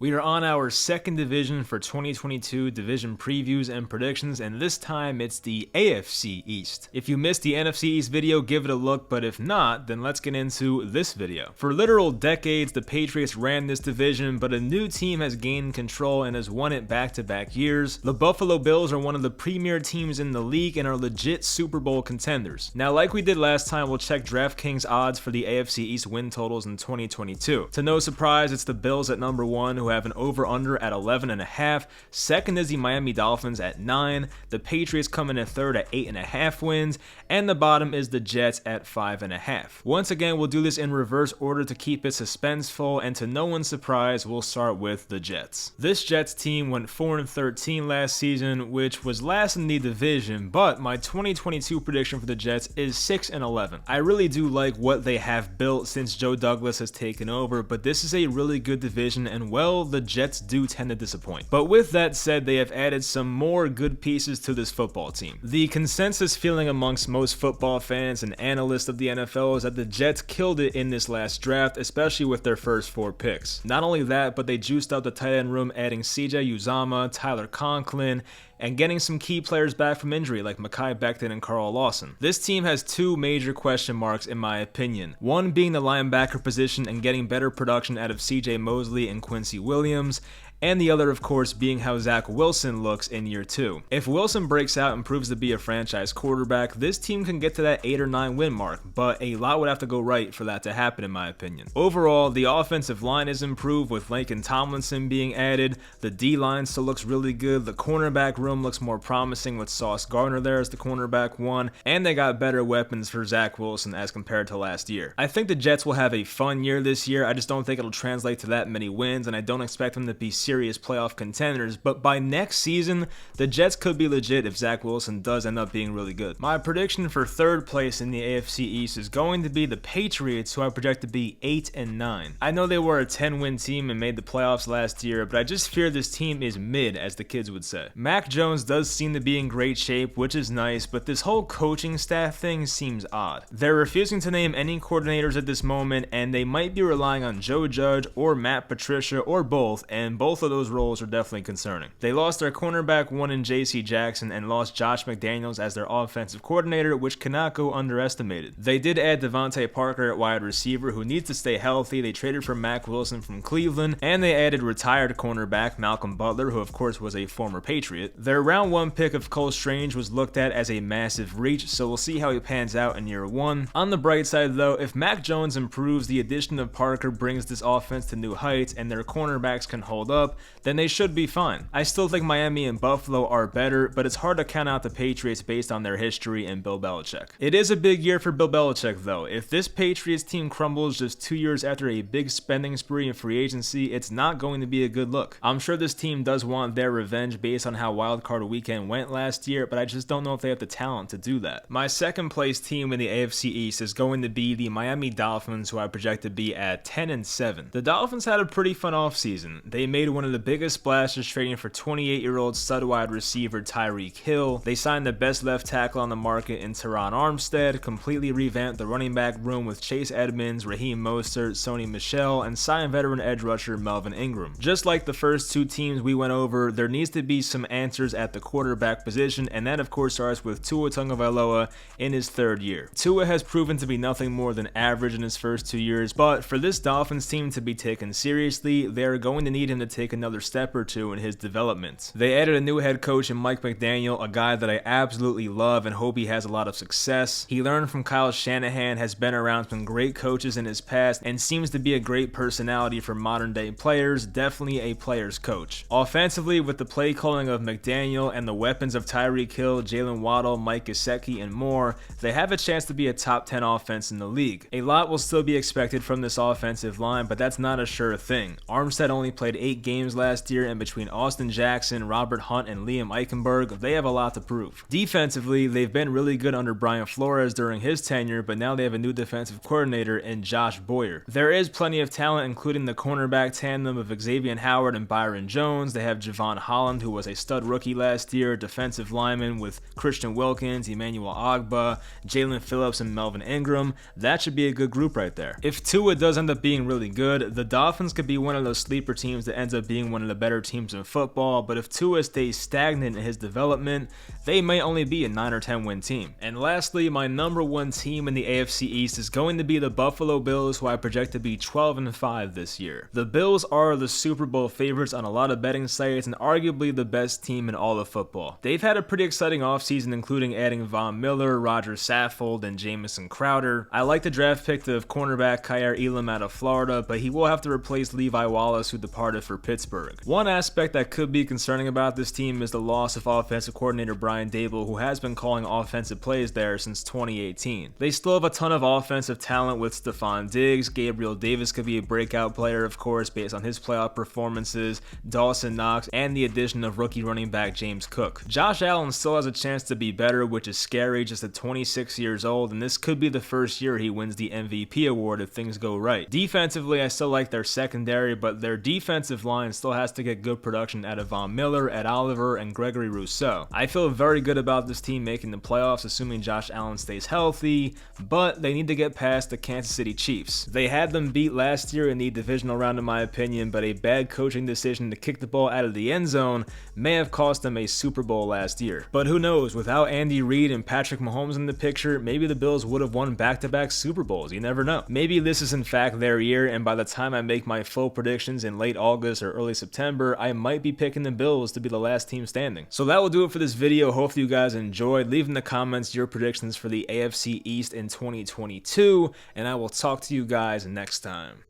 We are on our second division for 2022 division previews and predictions, and this time it's the AFC East. If you missed the NFC East video, give it a look, but if not, then let's get into this video. For literal decades, the Patriots ran this division, but a new team has gained control and has won it back-to-back years. The Buffalo Bills are one of the premier teams in the league and are legit Super Bowl contenders. Now, like we did last time, we'll check DraftKings odds for the AFC East win totals in 2022. To no surprise, it's the Bills at number 1, who have an over-under at 11.5. Second is the Miami Dolphins at 9. The Patriots come in at third at 8.5 wins. And the bottom is the Jets at 5.5. Once again, we'll do this in reverse order to keep it suspenseful, and to no one's surprise, we'll start with the Jets. This Jets team went 4-13 last season, which was last in the division, but my 2022 prediction for the Jets is 6-11. I really do like what they have built since Joe Douglas has taken over, but this is a really good division, and well, the Jets do tend to disappoint. But with that said, they have added some more good pieces to this football team. The consensus feeling amongst most football fans and analysts of the NFL is that the Jets killed it in this last draft, especially with their first 4 picks. Not only that, but they juiced up the tight end room, adding CJ Uzomah, Tyler Conklin, and getting some key players back from injury like Mekhi Becton and Carl Lawson. This team has 2 major question marks in my opinion. One being the linebacker position and getting better production out of CJ Mosley and Quincy Williams, and the other, of course, being how Zach Wilson looks in year 2. If Wilson breaks out and proves to be a franchise quarterback, this team can get to that 8 or 9 win mark, but a lot would have to go right for that to happen in my opinion. Overall, the offensive line is improved with Laken Tomlinson being added, the D-line still looks really good, the cornerback room looks more promising with Sauce Gardner there as the cornerback 1, and they got better weapons for Zach Wilson as compared to last year. I think the Jets will have a fun year this year. I just don't think it'll translate to that many wins, and I don't expect them to be serious playoff contenders, but by next season, the Jets could be legit if Zach Wilson does end up being really good. My prediction for third place in the AFC East is going to be the Patriots, who I project to be 8-9. I know they were a 10-win team and made the playoffs last year, but I just fear this team is mid, as the kids would say. Mac Jones does seem to be in great shape, which is nice, but this whole coaching staff thing seems odd. They're refusing to name any coordinators at this moment, and they might be relying on Joe Judge or Matt Patricia or both, and both of those roles are definitely concerning. They lost their cornerback 1 in J.C. Jackson and lost Josh McDaniels as their offensive coordinator, which cannot go underestimated. They did add Devontae Parker at wide receiver, who needs to stay healthy. They traded for Mack Wilson from Cleveland, and they added retired cornerback Malcolm Butler, who of course was a former Patriot. Their round 1 pick of Cole Strange was looked at as a massive reach, so we'll see how he pans out in year 1. On the bright side though, if Mac Jones improves, the addition of Parker brings this offense to new heights, and their cornerbacks can hold up, then they should be fine. I still think Miami and Buffalo are better, but it's hard to count out the Patriots based on their history and Bill Belichick. It is a big year for Bill Belichick though. If this Patriots team crumbles just 2 years after a big spending spree in free agency, it's not going to be a good look. I'm sure this team does want their revenge based on how wildcard weekend went last year, but I just don't know if they have the talent to do that. My second place team in the AFC East is going to be the Miami Dolphins, who I project to be at 10-7. The Dolphins had a pretty fun offseason. They made one of the biggest splashes trading for 28-year-old stud wide receiver Tyreek Hill. They signed the best left tackle on the market in Teron Armstead, completely revamped the running back room with Chase Edmonds, Raheem Mostert, Sony Michel, and signed veteran edge rusher Melvin Ingram. Just like the first 2 teams we went over, there needs to be some answers at the quarterback position, and that of course starts with Tua Tagovailoa in his 3rd year. Tua has proven to be nothing more than average in his first 2 years, but for this Dolphins team to be taken seriously, they're going to need him to take another step or 2 in his development. They added a new head coach in Mike McDaniel, a guy that I absolutely love and hope he has a lot of success. He learned from Kyle Shanahan, has been around some great coaches in his past, and seems to be a great personality for modern day players, definitely a player's coach. Offensively, with the play calling of McDaniel and the weapons of Tyreek Hill, Jalen Waddle, Mike Gesicki, and more, they have a chance to be a top 10 offense in the league. A lot will still be expected from this offensive line, but that's not a sure thing. Armstead only played 8 games last year, and between Austin Jackson, Robert Hunt, and Liam Eichenberg, they have a lot to prove. Defensively, they've been really good under Brian Flores during his tenure, but now they have a new defensive coordinator in Josh Boyer. There is plenty of talent, including the cornerback tandem of Xavier Howard and Byron Jones. They have Javon Holland, who was a stud rookie last year, defensive lineman with Christian Wilkins, Emmanuel Ogbah, Jalen Phillips, and Melvin Ingram. That should be a good group right there. If Tua does end up being really good, the Dolphins could be one of those sleeper teams that ends up up being one of the better teams in football, but if Tua stays stagnant in his development, they may only be a 9 or 10 win team. And lastly, my number one team in the AFC East is going to be the Buffalo Bills, who I project to be 12-5 this year. The Bills are the Super Bowl favorites on a lot of betting sites and arguably the best team in all of football. They've had a pretty exciting offseason, including adding Von Miller, Roger Saffold, and Jamison Crowder. I like the draft pick of cornerback Kyer Elam out of Florida, but he will have to replace Levi Wallace, who departed for Pittsburgh. One aspect that could be concerning about this team is the loss of offensive coordinator Brian Daboll, who has been calling offensive plays there since 2018. They still have a ton of offensive talent with Stephon Diggs. Gabriel Davis could be a breakout player, of course, based on his playoff performances, Dawson Knox, and the addition of rookie running back James Cook. Josh Allen still has a chance to be better, which is scary, just at 26 years old, and this could be the first year he wins the MVP award if things go right. Defensively, I still like their secondary, but their defensive line still has to get good production out of Von Miller, Ed Oliver, and Gregory Rousseau. I feel very good about this team making the playoffs, assuming Josh Allen stays healthy, but they need to get past the Kansas City Chiefs. They had them beat last year in the divisional round in my opinion, but a bad coaching decision to kick the ball out of the end zone may have cost them a Super Bowl last year. But who knows, without Andy Reid and Patrick Mahomes in the picture, maybe the Bills would have won back-to-back Super Bowls, you never know. Maybe this is in fact their year, and by the time I make my full predictions in late August or early September, I might be picking the Bills to be the last team standing. So that will do it for this video. Hopefully you guys enjoyed. Leave in the comments your predictions for the AFC East in 2022, and I will talk to you guys next time.